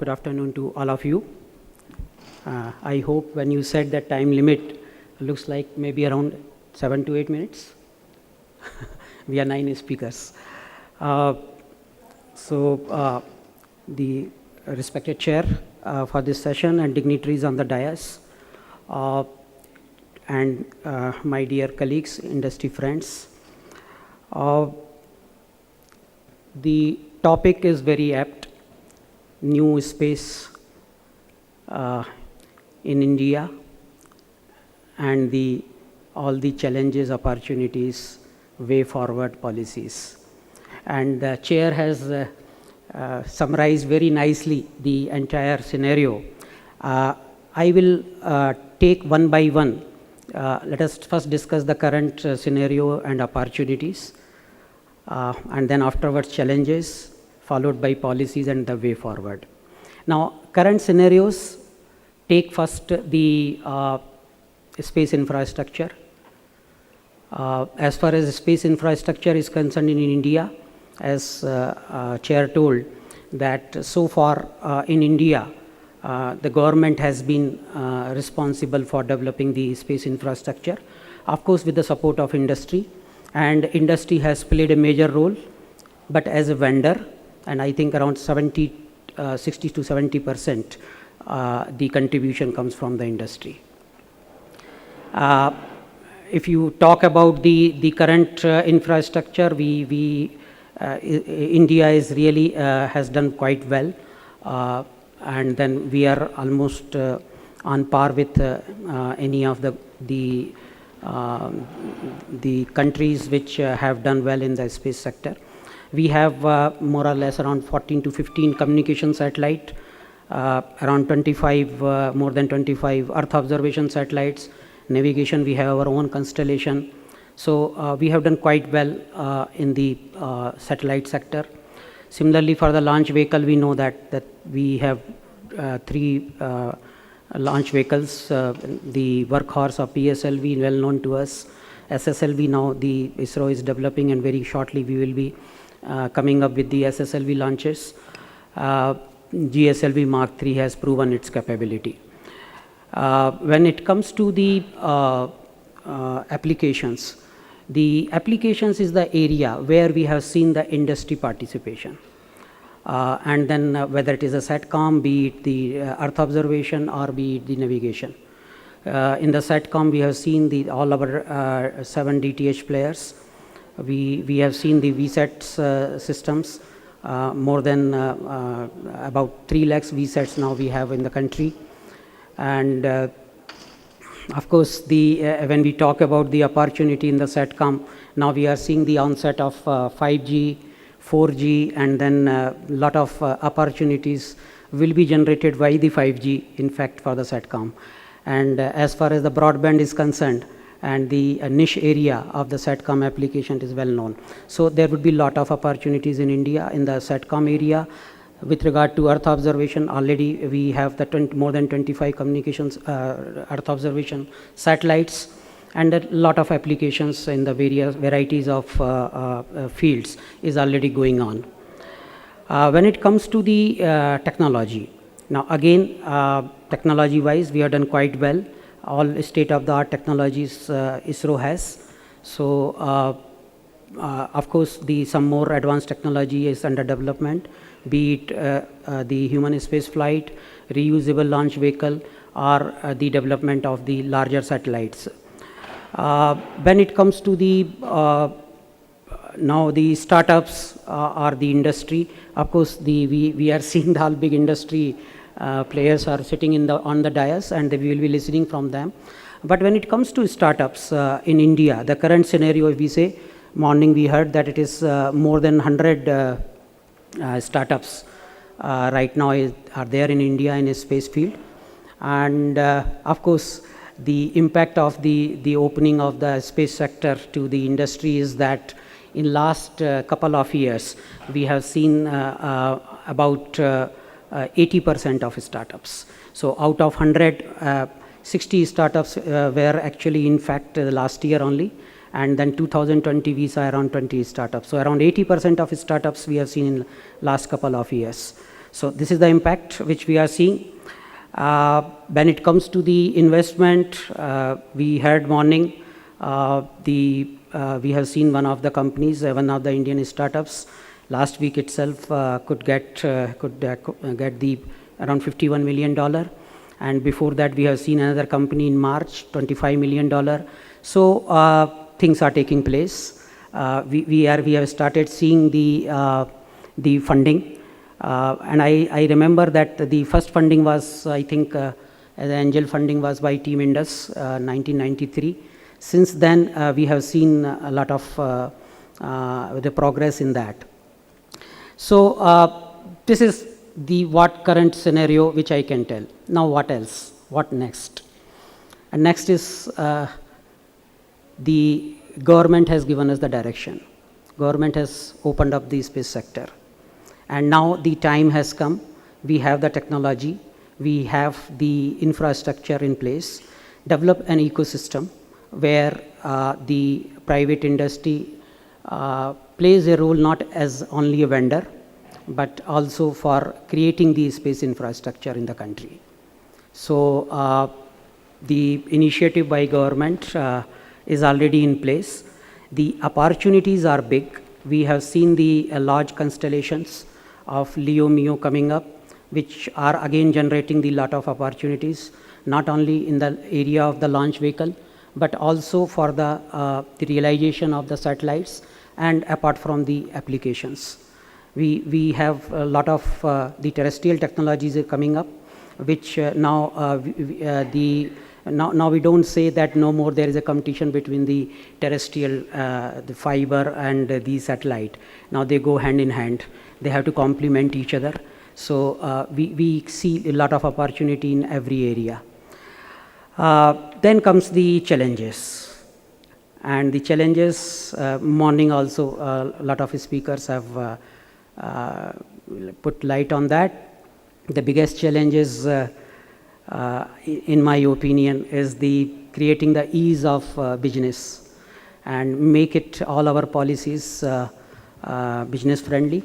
good afternoon to all of you. I hope when you said that time limit, looks like maybe around 7 to 8 minutes. We are 9 speakers. The respected chair for this session and dignitaries on the dais, and my dear colleagues, industry friends. The topic is very apt, new space in India and all the challenges, opportunities, way forward policies. And the chair has summarized very nicely the entire scenario. I will take one by one. Let us first discuss the current scenario and opportunities, and then afterwards challenges, followed by policies and the way forward. Now, current scenarios, take first the space infrastructure. As far as space infrastructure is concerned in India, as chair told, that so far in India, the government has been responsible for developing the space infrastructure, of course with the support of industry, and industry has played a major role, but as a vendor, and I think around 60 to 70% the contribution comes from the industry. If you talk about the current infrastructure, India is really has done quite well, and then we are almost on par with any of the countries which have done well in the space sector. We have more or less around 14 to 15 communication satellite, around 25, more than 25 Earth observation satellites. Navigation, we have our own constellation. So we have done quite well in the satellite sector. Similarly, for the launch vehicle, we know that we have 3 launch vehicles. The workhorse of PSLV, well known to us. SSLV, now the ISRO is developing, and very shortly we will be coming up with the SSLV launches. GSLV Mark III has proven its capability. When it comes to the applications, the applications is the area where we have seen the industry participation. And then whether it is a SATCOM, be it the Earth observation, or be it the navigation. In the SATCOM, we have seen all our 7 DTH players. We have seen the VSAT systems, more than about 3 lakhs VSATs now we have in the country. And of course, when we talk about the opportunity in the SATCOM, now we are seeing the onset of 5G, 4G, and then a lot of opportunities will be generated by the 5G, in fact, for the SATCOM. And as far as the broadband is concerned, and the niche area of the SATCOM application is well known. So there would be a lot of opportunities in India in the SATCOM area. With regard to Earth observation, already we have the more than 25 communications Earth observation satellites, and a lot of applications in the various varieties of fields is already going on. When it comes to the technology, now again, technology-wise, we have done quite well. All state-of-the-art technologies ISRO has. So, of course, some more advanced technology is under development, be it the human space flight, reusable launch vehicle, or the development of the larger satellites. When it comes to now the startups or the industry, of course, we are seeing the all big industry players are sitting on the dais, and we will be listening from them. But when it comes to startups in India, the current scenario, if we say, morning we heard that it is more than 100 startups right now are there in India in a space field. And of course, the impact of the opening of the space sector to the industry is that in last couple of years, we have seen about 80% of startups. So out of 100, 60 startups were actually, in fact, last year only, and then 2020 we saw around 20 startups. So around 80% of startups we have seen in last couple of years. So this is the impact which we are seeing. When it comes to the investment, we heard morning, we have seen one of the companies, one of the Indian startups, last week itself could get the around $51 million. And before that, we have seen another company in March, $25 million. So things are taking place. We have started seeing the funding. And I remember that the first funding was, I think, the angel funding was by Team Indus, 1993. Since then, we have seen a lot of the progress in that. So this is the current scenario which I can tell. Now what else? What next? And next is the government has given us the direction. Government has opened up the space sector. And now the time has come. We have the technology. We have the infrastructure in place. Develop an ecosystem where the private industry plays a role not as only a vendor, but also for creating the space infrastructure in the country. So the initiative by government is already in place. The opportunities are big. We have seen the large constellations of LEO, MEO coming up, which are again generating the lot of opportunities, not only in the area of the launch vehicle, but also for the realization of the satellites and apart from the applications. We have a lot of the terrestrial technologies are coming up, which now we don't say that no more there is a competition between the terrestrial, the fiber and the satellite. Now they go hand in hand. They have to complement each other. So we see a lot of opportunity in every area. Then comes the challenges. And the challenges, morning also, a lot of speakers have put light on that. The biggest challenge is, in my opinion, is the creating the ease of business and make it all our policies business friendly.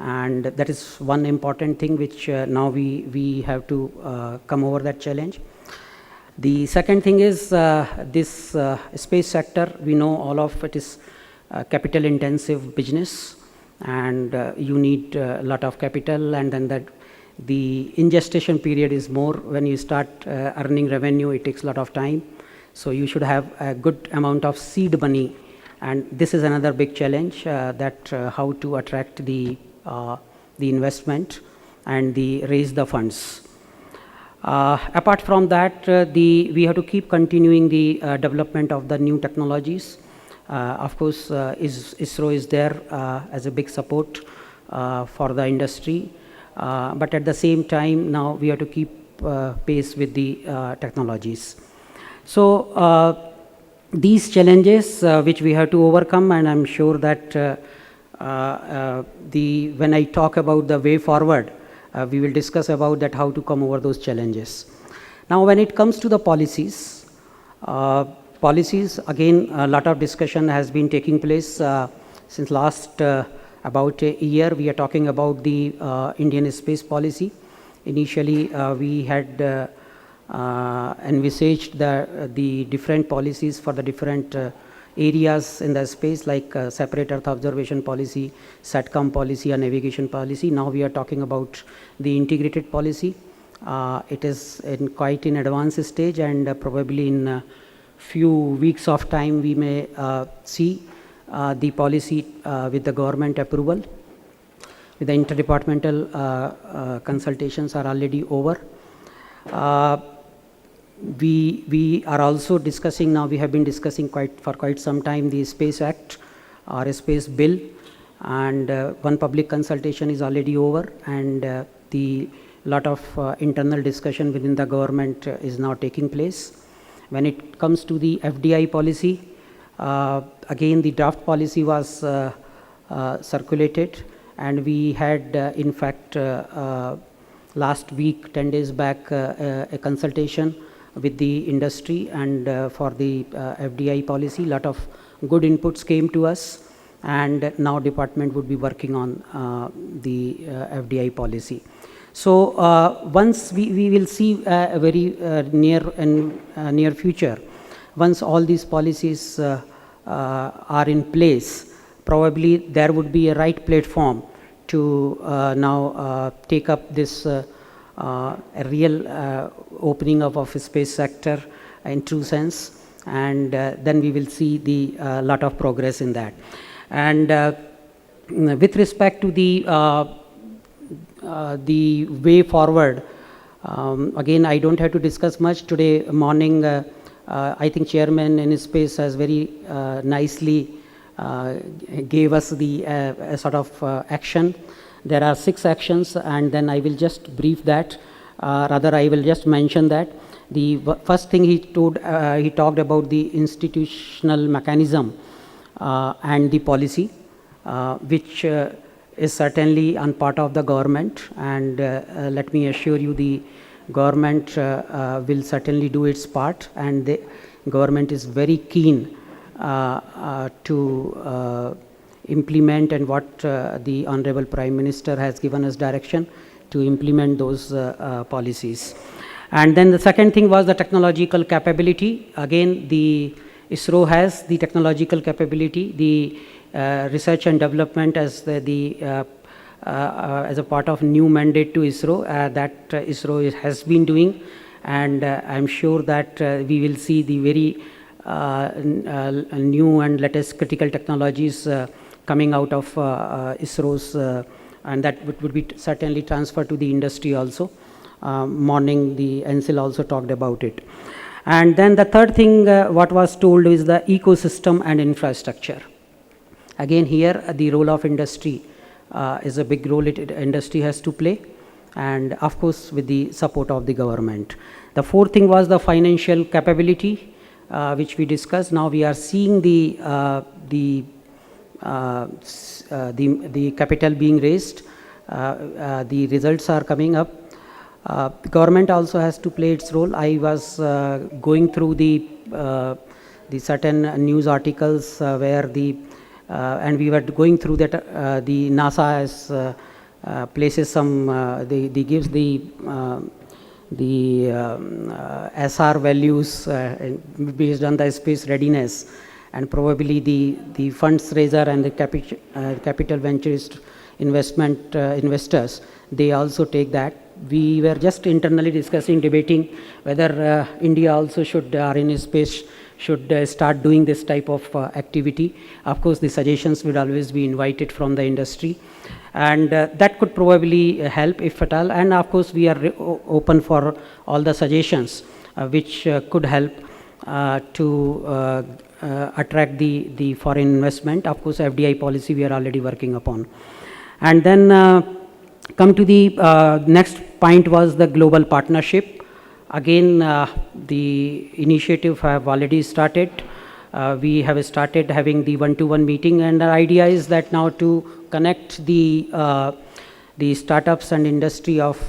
And that is one important thing which now we have to come over that challenge. The second thing is this space sector. We know all of it is capital intensive business, and you need a lot of capital, and then that the ingestion period is more. When you start earning revenue, it takes a lot of time. So you should have a good amount of seed money, and this is another big challenge that how to attract the investment and raise the funds. Apart from that, we have to keep continuing the development of the new technologies. Of course, ISRO is there as a big support for the industry, but at the same time, now we have to keep pace with the technologies. So these challenges which we have to overcome, and I'm sure that when I talk about the way forward, we will discuss about that how to come over those challenges. Now, when it comes to the policies, again, a lot of discussion has been taking place since last about a year. We are talking about the Indian space policy. Initially, we had envisaged the different policies for the different areas in the space, like separate Earth observation policy, SATCOM policy, and navigation policy. Now we are talking about the integrated policy. It is quite in advanced stage, and probably in a few weeks of time we may see the policy with the government approval. With the interdepartmental consultations are already over. We are also discussing now, we have been discussing for quite some time the Space Act or a Space Bill, and one public consultation is already over, and the lot of internal discussion within the government is now taking place. When it comes to the FDI policy, again the draft policy was circulated, and we had in fact last week, 10 days back, a consultation with the industry and for the FDI policy. Lot of good inputs came to us, and now department would be working on the FDI policy. So once we will see a very near future, once all these policies are in place, probably there would be a right platform to now take up this a real opening up of a space sector in true sense, and then we will see the lot of progress in that. And with respect to the way forward, again, I don't have to discuss much. Today morning, I think Chairman in his space has very nicely gave us the sort of action. There are 6 actions, and then I will just brief that. Rather, I will just mention that. The first thing he talked about the institutional mechanism and the policy, which is certainly on part of the government, and let me assure you, the government will certainly do its part, and the government is very keen to implement, and what the Honorable Prime Minister has given us direction to implement those policies. And then the second thing was the technological capability. Again, the ISRO has the technological capability, the research and development as as a part of new mandate to ISRO that ISRO has been doing, and I'm sure that we will see the very new and latest critical technologies coming out of ISRO's, and that would be certainly transferred to the industry also. Morning, the NCL also talked about it. And then the third thing what was told is the ecosystem and infrastructure. Again, here the role of industry is a big role industry has to play, and of course with the support of the government. The fourth thing was the financial capability, which we discussed. Now we are seeing the capital being raised. The results are coming up. The government also has to play its role. I was going through the certain news articles where and we were going through that the NASA has places some they gives the SR values based on the space readiness, and probably the funds raiser and the capital venturist investors, they also take that. We were just internally debating whether India also should, or in space, should start doing this type of activity. Of course, the suggestions would always be invited from the industry, and that could probably help if at all. And of course, we are open for all the suggestions which could help to attract the foreign investment. Of course, FDI policy we are already working upon. And then come to the next point was the global partnership. Again, the initiative have already started. We have started having the one-to-one meeting, and the idea is that now to connect the startups and industry of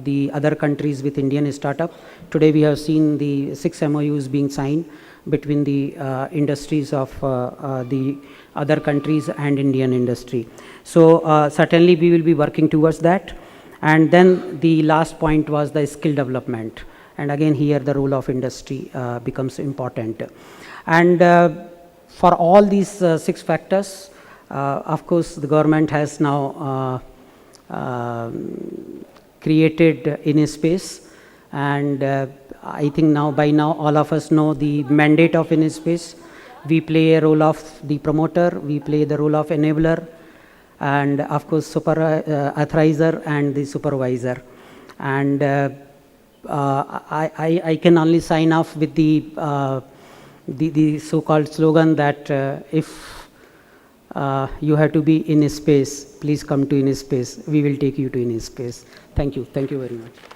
the other countries with Indian startup. Today we have seen the 6 MOUs being signed between the industries of the other countries and Indian industry. So certainly we will be working towards that. And then the last point was the skill development. And again, here the role of industry becomes important. And for all these 6 factors, of course, the government has now created in space, and I think by now all of us know the mandate of InSpace. We play a role of the promoter, we play the role of enabler, and of course authorizer and the supervisor. And I can only sign off with the so-called slogan that if you have to be in space, please come to InSpace. We will take you to InSpace. Thank you. Thank you very much.